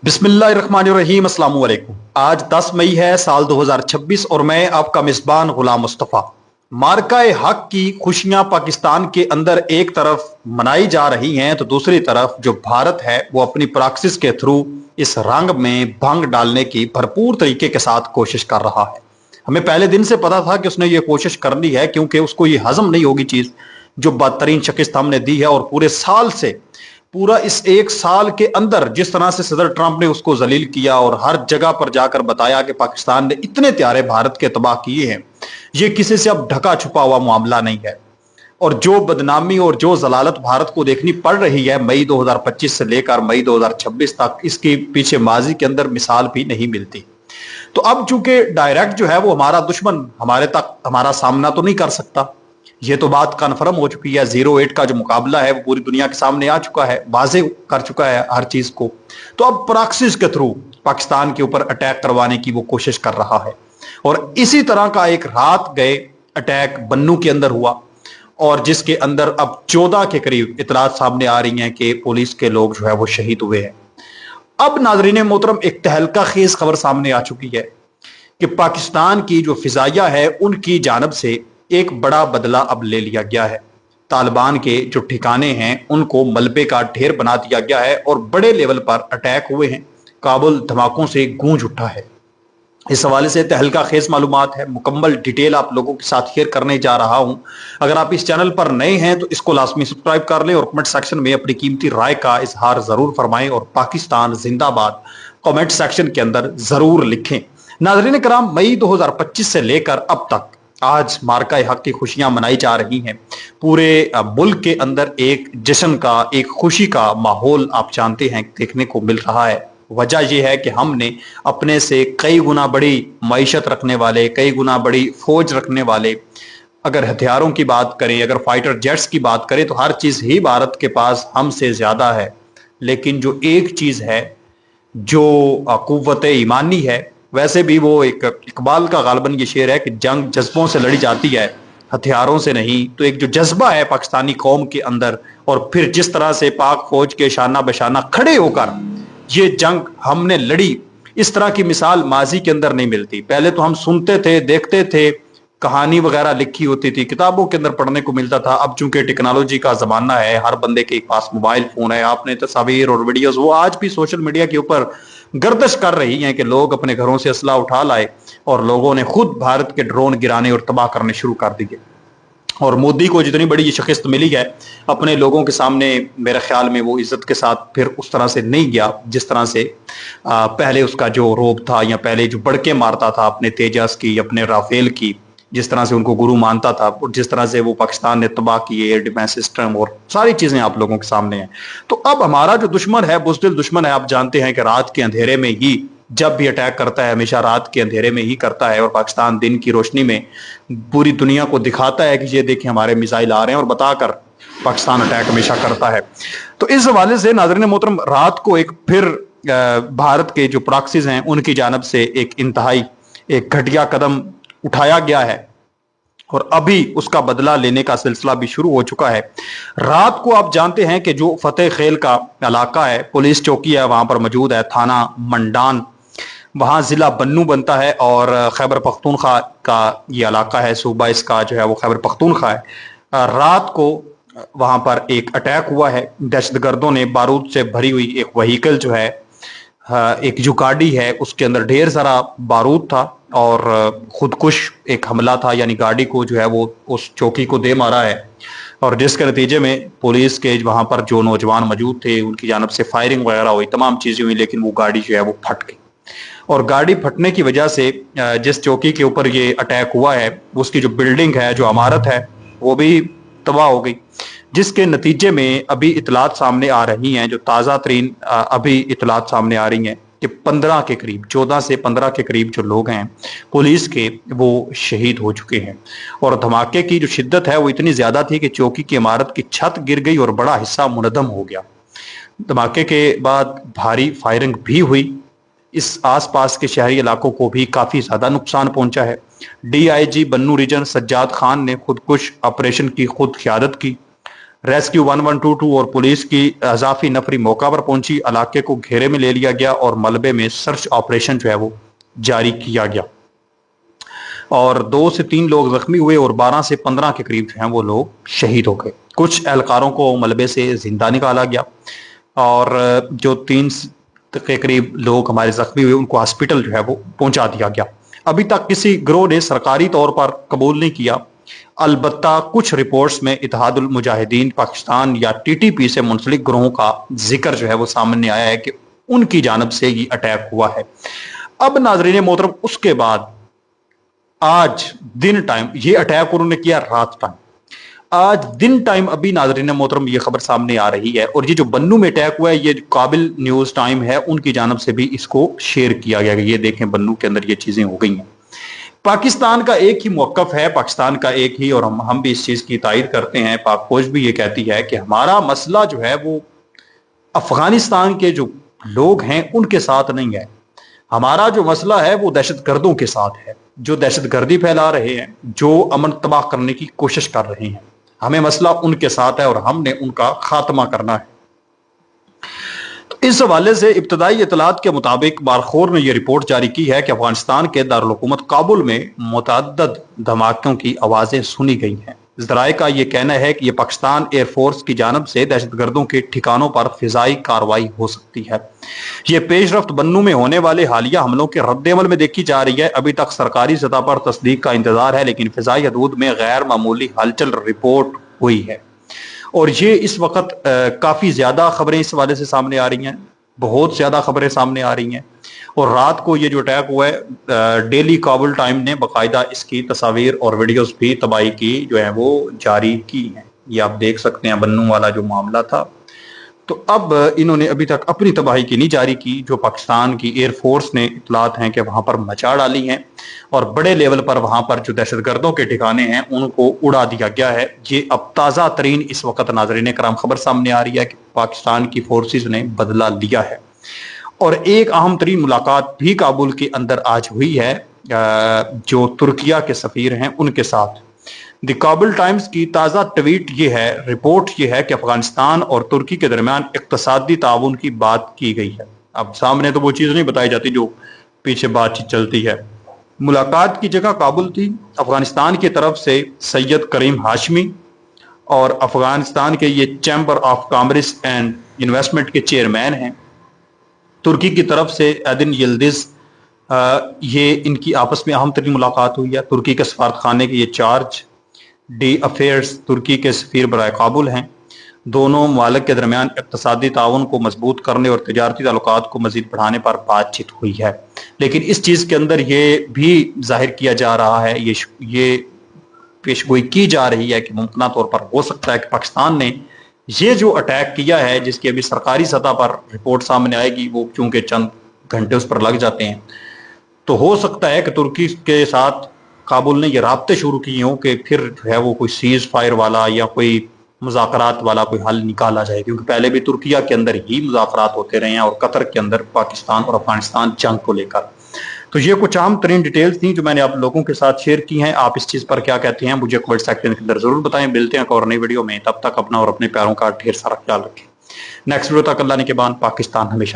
बिस्मिल्लाहिर्रहमानिर्रहीम अस्सलाम वालेकुम। आज 10 मई है साल 2026 और मैं आपका मेजबान गुलाम मुस्तफ़ा। मार्काए हक की खुशियां पाकिस्तान के अंदर एक तरफ मनाई जा रही हैं तो दूसरी तरफ जो भारत है वो अपनी प्रैक्टिस के थ्रू इस रंग में भंग डालने की भरपूर तरीके के साथ कोशिश कर रहा है। हमें पहले दिन से पता था कि उसने ये कोशिश करनी है क्योंकि उसको ये हजम नहीं होगी चीज जो बदतरीन शिकस्त हमने दी है। और पूरे साल से पूरा इस एक साल के अंदर जिस तरह से सदर ट्रंप ने उसको जलील किया और हर जगह पर जाकर बताया कि पाकिस्तान ने इतने त्यारे भारत के तबाह किए हैं, ये किसी से अब ढका छुपा हुआ मामला नहीं है। और जो बदनामी और जो जलालत भारत को देखनी पड़ रही है मई 2025 से लेकर मई 2026 तक, इसके पीछे माजी के अंदर मिसाल भी नहीं मिलती। तो अब चूंकि डायरेक्ट जो है वो हमारा दुश्मन हमारे तक हमारा सामना तो नहीं कर सकता, ये तो बात कन्फर्म हो चुकी है। 08 का जो मुकाबला है वो पूरी दुनिया के सामने आ चुका है, वाजे कर चुका है हर चीज को। तो अब प्रॉक्सीज के थ्रू पाकिस्तान के ऊपर अटैक करवाने की वो कोशिश कर रहा है। और इसी तरह का एक रात गए अटैक बन्नू के अंदर हुआ और जिसके अंदर अब 14 के करीब इतलात सामने आ रही हैं कि पुलिस के लोग जो है वो शहीद हुए हैं। अब नाजरीन मोहतरम एक तहलका खेज खबर सामने आ चुकी है कि पाकिस्तान की जो फिजाइया है उनकी जानब से एक बड़ा बदला अब ले लिया गया है। तालिबान के जो ठिकाने हैं उनको मलबे का ढेर बना दिया गया है और बड़े लेवल पर अटैक हुए हैं। काबुल धमाकों से गूंज उठा है। इस हवाले से तहलका खेज मालूमात है, मुकम्मल डिटेल आप लोगों के साथ शेयर करने जा रहा हूं। अगर आप इस चैनल पर नए हैं तो इसको लाजमी सब्सक्राइब कर लें और कमेंट सेक्शन में अपनी कीमती राय का इजहार जरूर फरमाएं और पाकिस्तान जिंदाबाद कमेंट सेक्शन के अंदर जरूर लिखें। नाज़रीन कराम, मई 2025 से लेकर अब तक आज मार्का हक की खुशियां मनाई जा रही हैं। पूरे मुल्क के अंदर एक जश्न का, एक खुशी का माहौल आप जानते हैं देखने को मिल रहा है। वजह यह है कि हमने अपने से कई गुना बड़ी मईशत रखने वाले, कई गुना बड़ी फौज रखने वाले, अगर हथियारों की बात करें, अगर फाइटर जेट्स की बात करें तो हर चीज ही भारत के पास हमसे ज्यादा है। लेकिन जो एक चीज है जो कुव्वत ईमानी है, वैसे भी वो एक इकबाल का गालबन ये शेर है कि जंग जज्बों से लड़ी जाती है, हथियारों से नहीं। तो एक जो जज्बा है पाकिस्तानी कौम के अंदर और फिर जिस तरह से पाक फौज के शाना बशाना खड़े होकर ये जंग हमने लड़ी, इस तरह की मिसाल माजी के अंदर नहीं मिलती। पहले तो हम सुनते थे, देखते थे, कहानी वगैरह लिखी होती थी, किताबों के अंदर पढ़ने को मिलता था। अब चूंकि टेक्नोलॉजी का जमाना है, हर बंदे के पास मोबाइल फोन है, आपने तस्वीर और वीडियोस वो आज भी सोशल मीडिया के ऊपर गर्दिश कर रही हैं कि लोग अपने घरों से असला उठा लाए और लोगों ने खुद भारत के ड्रोन गिराने और तबाह करने शुरू कर दिए। और मोदी को जितनी बड़ी ये शिकस्त मिली है अपने लोगों के सामने, मेरे ख्याल में वो इज्जत के साथ फिर उस तरह से नहीं गया जिस तरह से पहले उसका जो रोब था या पहले जो बड़के मारता था अपने तेजस की, अपने राफेल की, जिस तरह से उनको गुरु मानता था और जिस तरह से वो पाकिस्तान ने तबाह किए एयर डिफेंस सिस्टम और सारी चीजें आप लोगों के सामने हैं। तो अब हमारा जो दुश्मन है, बुज़दिल दुश्मन है, आप जानते हैं कि रात के अंधेरे में ही जब भी अटैक करता है हमेशा रात के अंधेरे में ही करता है और पाकिस्तान दिन की रोशनी में पूरी दुनिया को दिखाता है कि ये देखें हमारे मिसाइल आ रहे हैं और बताकर पाकिस्तान अटैक हमेशा करता है। तो इस हवाले से नाज़रीन मोहतरम, रात को एक फिर भारत के जो प्रॉक्सीज हैं उनकी जानब से एक इंतहाई एक घटिया कदम उठाया गया है और अभी उसका बदला लेने का सिलसिला भी शुरू हो चुका है। रात को आप जानते हैं कि जो फतेह खेल का इलाका है, पुलिस चौकी है वहां पर मौजूद है, थाना मंडान, वहां जिला बन्नू बनता है और खैबर पख्तूनख्वा का ये इलाका है, सूबा इसका जो है वो खैबर पख्तूनख्वा है। रात को वहां पर एक अटैक हुआ है, दहशतगर्दों ने बारूद से भरी हुई एक व्हीकल जो है, एक जो गाड़ी है उसके अंदर ढेर सारा बारूद था और खुदकुश एक हमला था, यानी गाड़ी को जो है वो उस चौकी को दे मारा है और जिसके नतीजे में पुलिस के वहां पर जो नौजवान मौजूद थे उनकी जानब से फायरिंग वगैरह हुई, तमाम चीजें हुई, लेकिन वो गाड़ी जो है वो फट गई और गाड़ी फटने की वजह से जिस चौकी के ऊपर ये अटैक हुआ है उसकी जो बिल्डिंग है, जो इमारत है, वो भी तबाह हो गई। जिसके नतीजे में अभी इतलात सामने आ रही हैं, जो ताज़ा तरीन अभी इतलात सामने आ रही हैं कि 15 के करीब, 14 से 15 के करीब जो लोग हैं पुलिस के वो शहीद हो चुके हैं। और धमाके की जो शिद्दत है वो इतनी ज्यादा थी कि चौकी की इमारत की छत गिर गई और बड़ा हिस्सा मुनहदम हो गया। धमाके के बाद भारी फायरिंग भी हुई, इस आसपास के शहरी इलाकों को भी काफी ज्यादा नुकसान पहुंचा है। DIG बन्नू रीजन सज्जाद खान ने खुदकुश ऑपरेशन की खुद क़यादत की। रेस्क्यू 1122 और पुलिस की अजाफी नफरी मौका पर पहुंची, इलाके को घेरे में ले लिया गया और मलबे में सर्च ऑपरेशन जो है वो जारी किया गया और 2 से 3 लोग जख्मी हुए और 12 से 15 के करीब जो हैं वो लोग शहीद हो गए। कुछ एहलकारों को मलबे से जिंदा निकाला गया और जो 3 के करीब लोग हमारे जख्मी हुए उनको हॉस्पिटल जो है वो पहुंचा दिया गया। अभी तक किसी गिरोह ने सरकारी तौर पर कबूल नहीं किया, अलबत्ता कुछ रिपोर्ट्स में इत्तेहादुल मुजाहिदीन पाकिस्तान या टीटीपी से मुंसलिक गिरोहों का जिक्र जो है वो सामने आया है कि उनकी जानब से ये अटैक हुआ है। अब नाजरीन मोहतरम, उसके बाद आज दिन टाइम ये अटैक उन्होंने किया रात टाइम, आज दिन टाइम अभी नाजरीन मोहतरम ये खबर सामने आ रही है और ये जो बन्नू में अटैक हुआ है ये काबिल न्यूज टाइम है उनकी जानब से भी इसको शेयर किया गया। ये देखें बन्नू के अंदर ये चीजें हो गई हैं। पाकिस्तान का एक ही मौकफ है, पाकिस्तान का एक ही, और हम भी इस चीज की तायद करते हैं। पाक फौज भी ये कहती है कि हमारा मसला जो है वो अफगानिस्तान के जो लोग हैं उनके साथ नहीं है, हमारा जो मसला है वो दहशतगर्दों के साथ है, जो दहशतगर्दी फैला रहे हैं, जो अमन तबाह करने की कोशिश कर रहे हैं। हमें मसला उनके साथ है और हमने उनका खात्मा करना है। तो इस हवाले से इब्तदाई इतलात के मुताबिक बारखोर ने यह रिपोर्ट जारी की है कि अफगानिस्तान के दारुल हुकूमत काबुल में मुतअद्दिद धमाकों की आवाजें सुनी गई हैं। ज़राए का यह कहना है कि यह पाकिस्तान एयरफोर्स की जानब से दहशतगर्दों के ठिकानों पर फिजाई कार्रवाई हो सकती है। यह पेशरफ्त बन्नू में होने वाले हालिया हमलों के रद्द-ए-अमल में देखी जा रही है। अभी तक सरकारी सतह पर तस्दीक का इंतजार है, लेकिन फिजाई हदूद में गैर मामूली हलचल रिपोर्ट हुई है और ये इस वक्त काफी ज्यादा खबरें इस हवाले से सामने आ रही हैं, बहुत ज्यादा खबरें सामने आ रही हैं। और रात को ये जो अटैक हुआ है, डेली काबुल टाइम ने बाकायदा इसकी तस्वीर और वीडियोस भी तबाही की जो है वो जारी की हैं। ये आप देख सकते हैं बन्नू वाला जो मामला था। तो अब इन्होंने अभी तक अपनी तबाही की नहीं जारी की, जो पाकिस्तान की एयरफोर्स ने इतलात हैं कि वहां पर मचा डाली हैं और बड़े लेवल पर वहां पर जो दहशतगर्दों के ठिकाने हैं उनको उड़ा दिया गया है। ये अब ताज़ा तरीन इस वक्त नाज़रीन कराम खबर सामने आ रही है कि पाकिस्तान की फोर्सेस ने बदला लिया है और एक अहम तरीन मुलाकात भी काबुल के अंदर आज हुई है जो तुर्किया के सफीर हैं उनके साथ। द काबुल टाइम्स की ताज़ा ट्वीट ये है, रिपोर्ट ये है कि अफगानिस्तान और तुर्की के दरमियान इक्तसादी ताउन की बात की गई है। अब सामने तो वो चीज़ नहीं बताई जाती जो पीछे बातचीत चलती है। मुलाकात की जगह काबुल थी। अफगानिस्तान की तरफ से सैयद करीम हाशमी और अफगानिस्तान के ये chamber of commerce and investment के चेयरमैन हैं। तुर्की की तरफ से एदिन यिल्दिज, ये इनकी आपस में अहम तरीन मुलाकात हुई है। तुर्की के सफारत खाने के ये चार्ज डी अफेयर्स तुर्की के सफीर बराए काबुल हैं। दोनों ममालिक के दरमियान इक़्तिसादी ताउन को मजबूत करने और तिजारती ताल्लुकात को मजीद बढ़ाने पर बातचीत हुई है। लेकिन इस चीज़ के अंदर ये भी जाहिर किया जा रहा है, ये पेशगोई की जा रही है कि मुमकिन तौर पर हो सकता है कि पाकिस्तान ने ये जो अटैक किया है, जिसकी अभी सरकारी सतह पर रिपोर्ट सामने आएगी, वो चूंकि चंद घंटे उस पर लग जाते हैं, तो हो सकता है कि तुर्की के साथ काबुल ने ये राब्ते शुरू किए हों कि फिर जो है वो कोई सीज फायर वाला या कोई मुज़ाकरात वाला कोई हल निकाला जाए, क्योंकि पहले भी तुर्किया के अंदर ही मुज़ाकरात होते रहे हैं और कतर के अंदर पाकिस्तान और अफगानिस्तान जंग को लेकर। तो ये कुछ अहम तरीन डिटेल्स थी जो मैंने आप लोगों के साथ शेयर की हैं। आप इस चीज़ पर क्या कहते हैं मुझे कमेंट सेक्शन के अंदर जरूर बताएं। मिलते हैं और नई वीडियो में, तब तक अपना और अपने प्यारों का ढेर सारा ख्याल रखें। नेक्स्ट वीडियो तक अल्लाह ने के बाद पाकिस्तान हमेशा